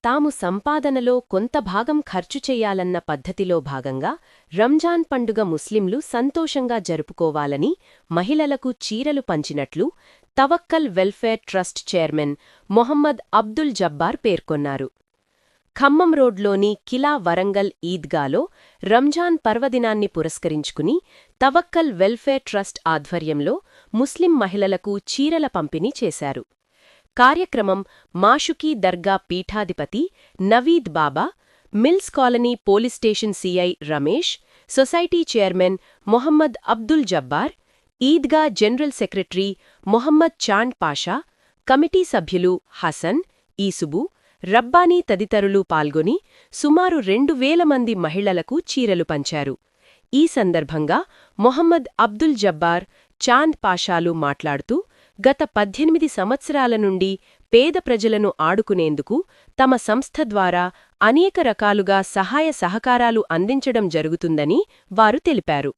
తాము సంపాదనలో కొంత భాగం ఖర్చు చెయ్యాలన్న పద్ధతిలో భాగంగా రంజాన్ పండుగ ముస్లింలు సంతోషంగా జరుపుకోవాలని మహిళలకు చీరలు పంచినట్లు Tawakkal welfare trust chairman Mohammed Abdul Jabbar పేర్కొన్నారు. ఖమ్మం రోడ్లోని కిలా వరంగల్ ఈద్గాలో రంజాన్ పర్వదినాన్ని పురస్కరించుకుని తవక్కల్ వెల్ఫేర్ ట్రస్ట్ ఆధ్వర్యంలో ముస్లిం మహిళలకు చీరల పంపిణీ చేశారు. కార్యక్రమం మాషుకీ దర్గా పీఠాధిపతి Naveed Baba, mills colony police station CI Ramesh, society chairman Mohammed Abdul Jabbar, Eidgah general secretary Mohammed Chand Pasha, committee సభ్యులు హసన్, ఈసుబు, రబ్బానీ తదితరులు పాల్గొని సుమారు 2000 మంది మహిళలకు చీరలు పంచారు. ఈ సందర్భంగా మొహమ్మద్ అబ్దుల్ జబ్బార్, చాంద్ పాషాలు మాట్లాడుతూ గత 18 సంవత్సరాల నుండి పేద ప్రజలను ఆడుకునేందుకు తమ సంస్థ ద్వారా అనేక రకాలుగా సహాయ సహకారాలు అందించడం జరుగుతుందని వారు తెలిపారు.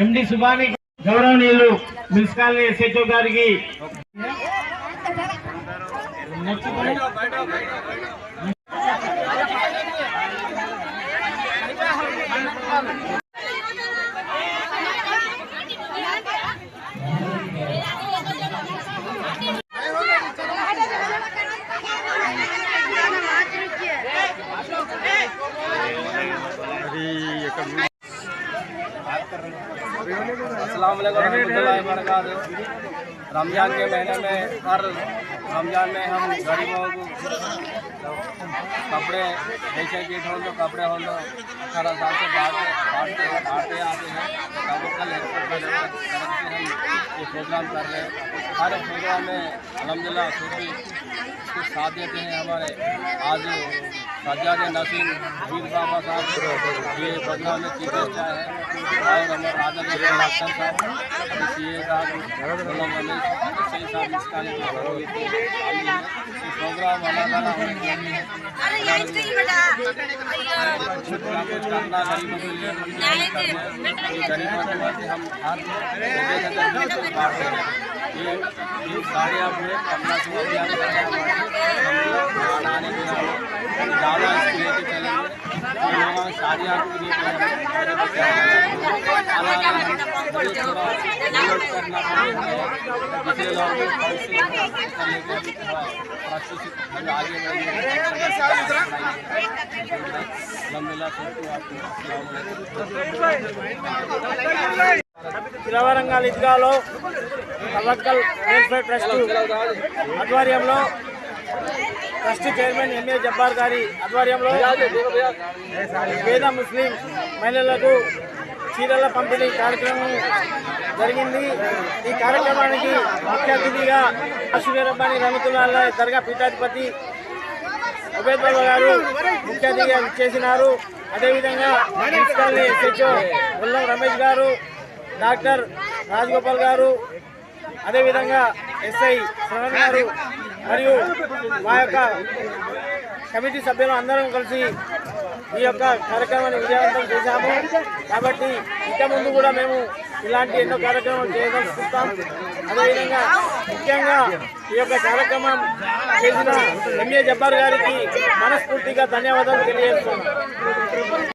ఎండి సుబాని గౌరవనీయులు మున్సిపల్ ఎస్హెచ్ఓ గారికి रमजान के महीने में हर रमजान में हम गरीबों को कपड़े जैसे कि हो कपड़े हो 18 साल से बांटते आते हैं। कल हम ये प्रोग्राम कर रहे हैं। हर प्रोग्राम में अलहमदिल्ला सूफी कुछ साथ देते हैं हमारे। आज सज्जाद नसीम वीर बाबा साहब ये प्रोग्राम में चीफ गेस्ट आए हैं और हमारे राजा डॉक्टर साहब सी ए साहब प्रोग्राम हमारा करना गरीबों के लिए गरीबों के हम हर ये साड़ियाँ अपना बनाने के ज़्यादा लेके चलेंगे। साड़ियाँ వరంగల్ ఈద్గాలో తవక్కల్ వెల్ఫేర్ ట్రస్ట్ ఆధ్వర్యంలో ట్రస్ట్ చైర్మన్ ఎంఏ జబ్బార్ గారి ఆధ్వర్యంలో పేద ముస్లిం మహిళలకు చీరల పంపిణీ కార్యక్రమం జరిగింది. ఈ కార్యక్రమానికి ముఖ్య అతిథిగా మాషుకీ రబ్బానీ రహమతుల్లాహ్ దర్గా పీఠాధిపతి ఉబైద్ బాబా గారు ముఖ్య అతిథిగా చేసినారు. అదేవిధంగా మున్సిపల్ ఎస్హెచ్ఓ ఉల్లం రమేష్ గారు, డాక్టర్ రాజగోపాల్ గారు, అదేవిధంగా ఎస్ఐ శ్రవణ్ గారు మరియు మా యొక్క కమిటీ సభ్యులు అందరం కలిసి ఈ యొక్క కార్యక్రమాన్ని విజయవంతం చేశాము. కాబట్టి ఇక ముందు కూడా మేము ఇలాంటి ఎన్నో కార్యక్రమాలు చేయదలుచుకుంటాం. అదేవిధంగా ముఖ్యంగా ఈ యొక్క కార్యక్రమం చేసిన ఎంఏ జబ్బార్ గారికి మనస్ఫూర్తిగా ధన్యవాదాలు తెలియజేస్తున్నాం.